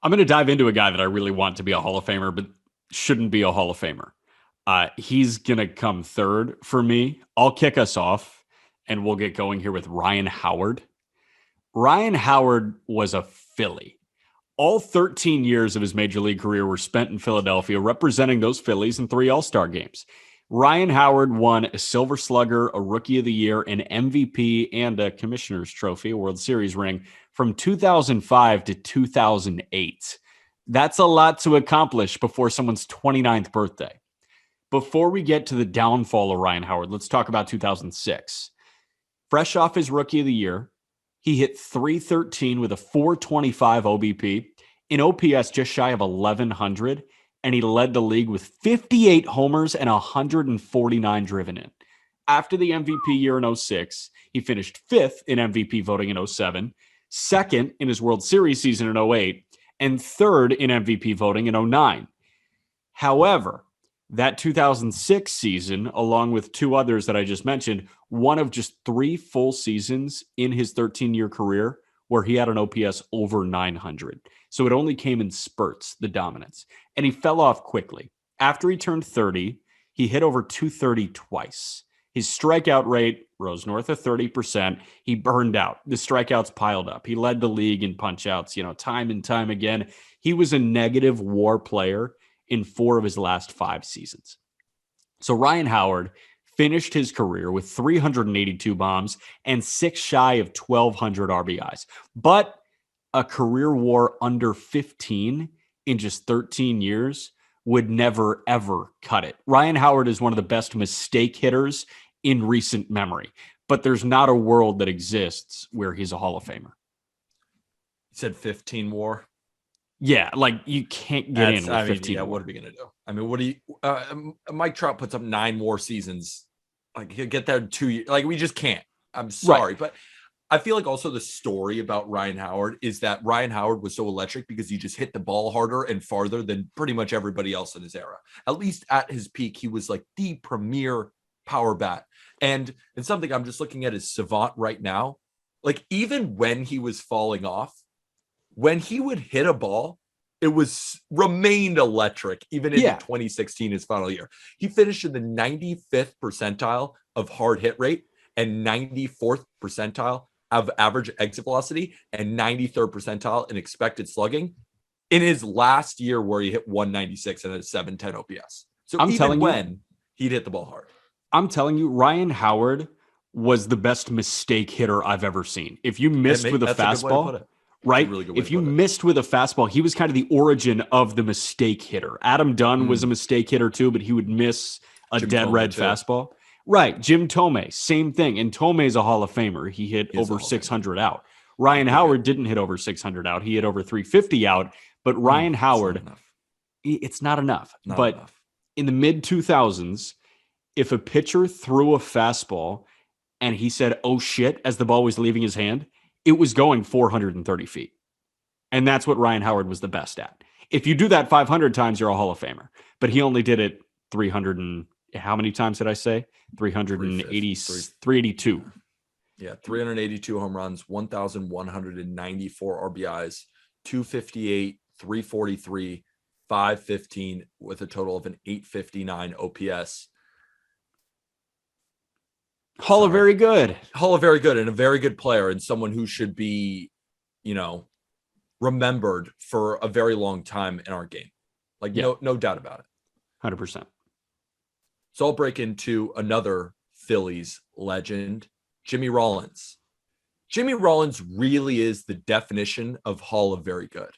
I'm going to dive into a guy that I really want to be a Hall of Famer, but shouldn't be a Hall of Famer. He's going to come third for me. I'll kick us off, and we'll get going here with Ryan Howard. Ryan Howard was a Philly. All 13 years of his major league career were spent in Philadelphia, representing those Phillies in 3 All-Star games. Ryan Howard won a Silver Slugger, a Rookie of the Year, an MVP, and a Commissioner's Trophy, a World Series ring, from 2005 to 2008. That's a lot to accomplish before someone's 29th birthday. Before we get to the downfall of Ryan Howard, let's talk about 2006. Fresh off his Rookie of the Year, he hit .313 with a .425 OBP, an OPS just shy of 1,100, and he led the league with 58 homers and 149 driven in. After the MVP year in 06, he finished 5th in MVP voting in 07, 2nd in his World Series season in 08, and 3rd in MVP voting in 09. However, that 2006 season, along with 2 others that I just mentioned, one of just 3 full seasons in his 13-year career where he had an OPS over 900. So it only came in spurts, the dominance. And he fell off quickly. After he turned 30, he hit over 230 twice. His strikeout rate rose north of 30%. He burned out. The strikeouts piled up. He led the league in punch-outs, time and time again. He was a negative WAR player in 4 of his last 5 seasons. So Ryan Howard finished his career with 382 bombs and 6 shy of 1,200 RBIs. But a career WAR under 15 in just 13 years would never, ever cut it. Ryan Howard is one of the best mistake hitters in recent memory, but there's not a world that exists where he's a Hall of Famer. You said 15 WAR? Yeah, you can't get in with 15. Yeah, what are we going to do? I mean, what do you Mike Trout puts up 9 WAR seasons. He'll get there in 2 years. We just can't. I'm sorry. Right. But I feel like also the story about Ryan Howard is that Ryan Howard was so electric because he just hit the ball harder and farther than pretty much everybody else in his era. At least at his peak, he was like the premier power bat. And something I'm just looking at his Savant right now. Even when he was falling off, when he would hit a ball, it remained electric, even in 2016, his final year. He finished in the 95th percentile of hard hit rate and 94th percentile of average exit velocity and 93rd percentile in expected slugging in his last year where he hit 196 and a 710 OPS. So he'd hit the ball hard. I'm telling you, Ryan Howard was the best mistake hitter I've ever seen. If you missed with a fastball, right? Really if you missed with a fastball, he was kind of the origin of the mistake hitter. Adam Dunn was a mistake hitter too, but he would miss a dead red fastball. Right. Jim Tomei, same thing. And Tomei's a Hall of Famer. He hit over 600 out. Ryan Howard didn't hit over 600 out. He hit over 350 out. But Ryan Howard, it's not enough. But in the mid-2000s, if a pitcher threw a fastball and he said, "Oh shit," as the ball was leaving his hand, it was going 430 feet. And that's what Ryan Howard was the best at. If you do that 500 times, you're a Hall of Famer. But he only did it 300 and how many times did I say? 382. Yeah, 382 home runs, 1,194 RBIs, 258, 343, 515 with a total of an 859 OPS. Hall of very good. Hall of very good and a very good player and someone who should be, remembered for a very long time in our game. No doubt about it. 100%. So I'll break into another Phillies legend, Jimmy Rollins. Jimmy Rollins really is the definition of Hall of very good.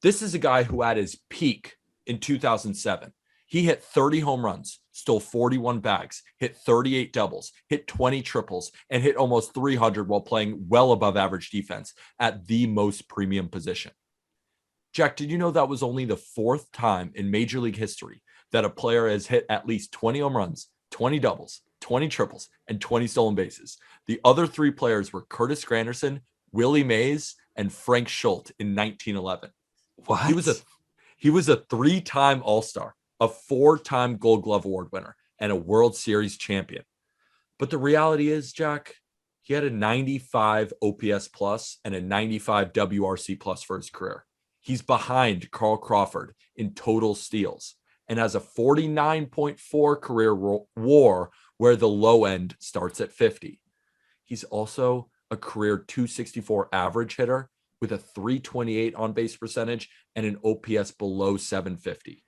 This is a guy who at his peak in 2007, he hit 30 home runs, stole 41 bags, hit 38 doubles, hit 20 triples, and hit almost 300 while playing well above average defense at the most premium position. Jack, did you know that was only the 4th time in Major League history that a player has hit at least 20 home runs, 20 doubles, 20 triples, and 20 stolen bases? The other 3 players were Curtis Granderson, Willie Mays, and Frank Schultz in 1911. What? He was a 3-time All-Star, a 4-time Gold Glove Award winner, and a World Series champion. But the reality is, Jack, he had a 95 OPS plus and a 95 WRC plus for his career. He's behind Carl Crawford in total steals and has a 49.4 career WAR, where the low end starts at 50. He's also a career 264 average hitter with a 328 on base percentage and an OPS below 750.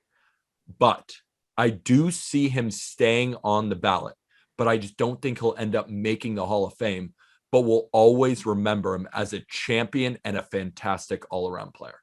But I do see him staying on the ballot, but I just don't think he'll end up making the Hall of Fame, but we'll always remember him as a champion and a fantastic all-around player.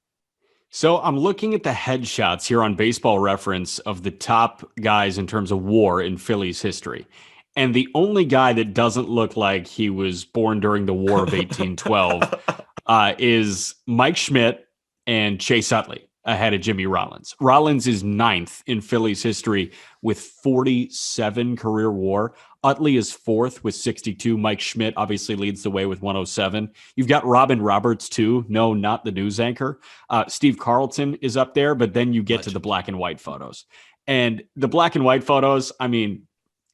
So I'm looking at the headshots here on Baseball Reference of the top guys in terms of WAR in Phillies history. And the only guy that doesn't look like he was born during the War of 1812 is Mike Schmidt and Chase Utley ahead of Jimmy Rollins. Rollins is 9th in Phillies history with 47 career WAR. Utley is 4th with 62. Mike Schmidt obviously leads the way with 107. You've got Robin Roberts too. No, not the news anchor. Steve Carlton is up there, but then you get to the black and white photos. And the black and white photos, I mean,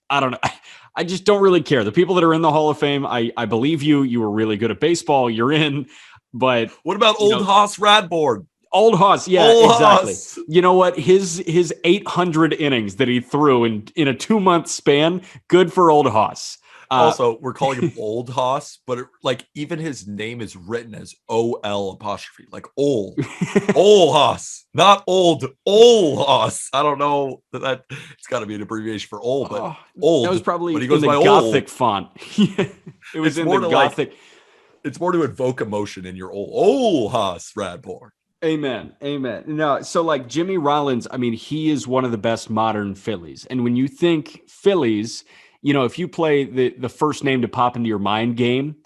I don't know. I just don't really care. The people that are in the Hall of Fame, I believe you. You were really good at baseball. You're in. But what about old Hoss Radbourn? Old Hoss, yeah, old exactly. Hoss. You know what? His 800 innings that he threw in a 2-month span, good for old Hoss. Also, we're calling him Old Hoss, but even his name is written as OL apostrophe, like old Hoss, not old Hoss. I don't know that it's got to be an abbreviation for old, but old. That was probably but he goes in the by Gothic old. font. It was in the Gothic. It's more to evoke emotion in your old Hoss Radbourn. Amen. No, so Jimmy Rollins, I mean, he is one of the best modern Phillies. And when you think Phillies, if you play the first name to pop into your mind game,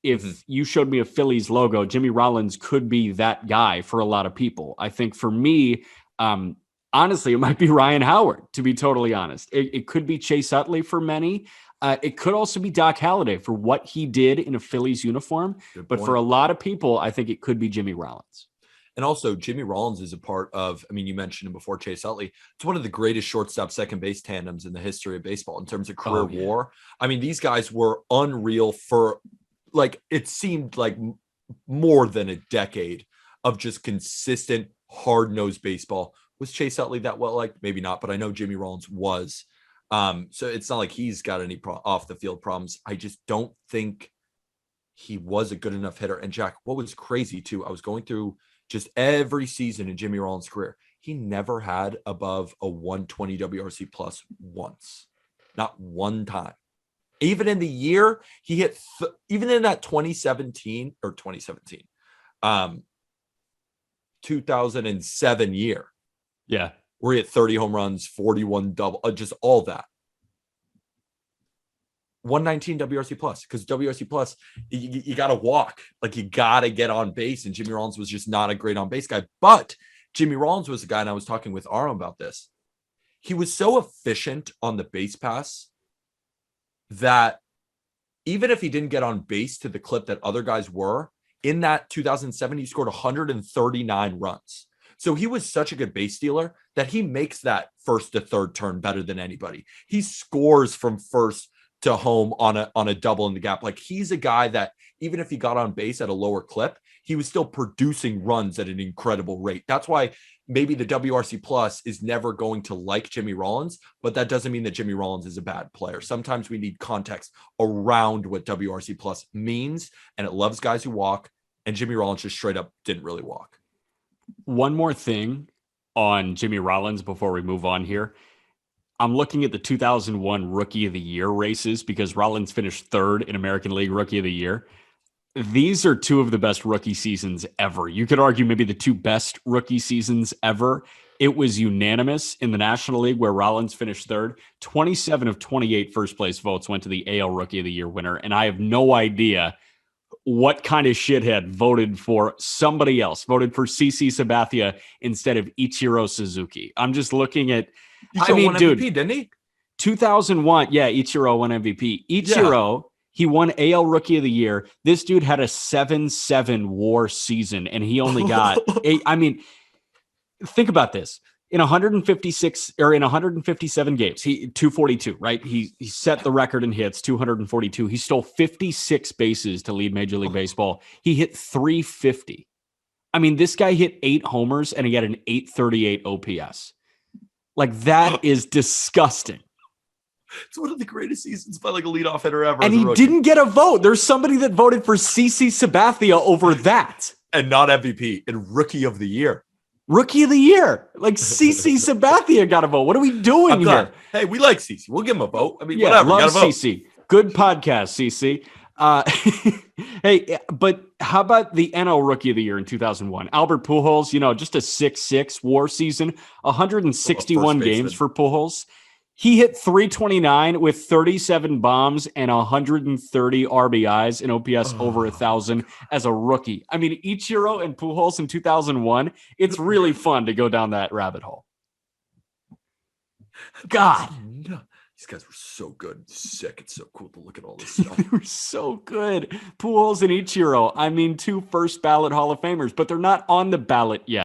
if you showed me a Phillies logo, Jimmy Rollins could be that guy for a lot of people. I think for me, honestly, it might be Ryan Howard, to be totally honest. It could be Chase Utley for many. It could also be Doc Halladay for what he did in a Phillies uniform. But for a lot of people, I think it could be Jimmy Rollins. And also, Jimmy Rollins is a part of, you mentioned him before, Chase Utley. It's one of the greatest shortstop second base tandems in the history of baseball in terms of career WAR. These guys were unreal for, it seemed like more than a decade of just consistent, hard-nosed baseball. Was Chase Utley that well? Maybe not, but I know Jimmy Rollins was. So it's not like he's got any off-the-field problems. I just don't think he was a good enough hitter. And Jack, what was crazy, too, I was going through just every season in Jimmy Rollins' career, he never had above a 120 WRC plus once, not one time. Even in the year he hit, even in that 2017, year, yeah, where he hit 30 home runs, 41 double, just all that. 119 WRC plus, because WRC plus, you got to walk, you got to get on base. And Jimmy Rollins was just not a great on base guy. But Jimmy Rollins was a guy, and I was talking with Aram about this. He was so efficient on the base pass that even if he didn't get on base to the clip that other guys were, in that 2007, he scored 139 runs. So he was such a good base stealer that he makes that first to third turn better than anybody. He scores from first to home on a double in the gap. He's a guy that even if he got on base at a lower clip, he was still producing runs at an incredible rate. That's why maybe the WRC plus is never going to like Jimmy Rollins, but that doesn't mean that Jimmy Rollins is a bad player. Sometimes we need context around what WRC plus means, and it loves guys who walk, and Jimmy Rollins just straight up didn't really walk. One more thing on Jimmy Rollins before we move on here. I'm looking at the 2001 Rookie of the Year races because Rollins finished 3rd in American League Rookie of the Year. These are 2 of the best rookie seasons ever. You could argue maybe the 2 best rookie seasons ever. It was unanimous in the National League where Rollins finished 3rd. 27 of 28 first place votes went to the AL Rookie of the Year winner. And I have no idea what kind of shithead voted for somebody else, voted for CC Sabathia instead of Ichiro Suzuki. I'm just looking at, won MVP, didn't he? 2001. Yeah, Ichiro won MVP. Ichiro, he won AL Rookie of the Year. This dude had a 7-7 WAR season, and he only got 8. Think about this. In 156 or in 157 games, he 242, right? He set the record in hits, 242. He stole 56 bases to lead Major League Baseball. He hit 350. I mean, this guy hit 8 homers and he had an 838 OPS. Like, that is disgusting. It's one of the greatest seasons by like a leadoff hitter ever. And he didn't get a vote. There's somebody that voted for CC Sabathia over that. And not MVP and Rookie of the Year. Rookie of the Year. Like, CC Sabathia got a vote. What are we doing here? Hey, we like CC. We'll give him a vote. I mean, yeah, whatever. Love CC. Good podcast, CC. Hey, but how about the NL Rookie of the Year in 2001? Albert Pujols, just a 6-6 WAR season, 161 games for Pujols. He hit 329 with 37 bombs and 130 RBIs and OPS over 1,000 as a rookie. I mean, Ichiro and Pujols in 2001, it's really fun to go down that rabbit hole. God. These guys were so good. Sick. It's so cool to look at all this stuff. They were so good. Pujols and Ichiro. I mean, 2 first ballot Hall of Famers, but they're not on the ballot yet.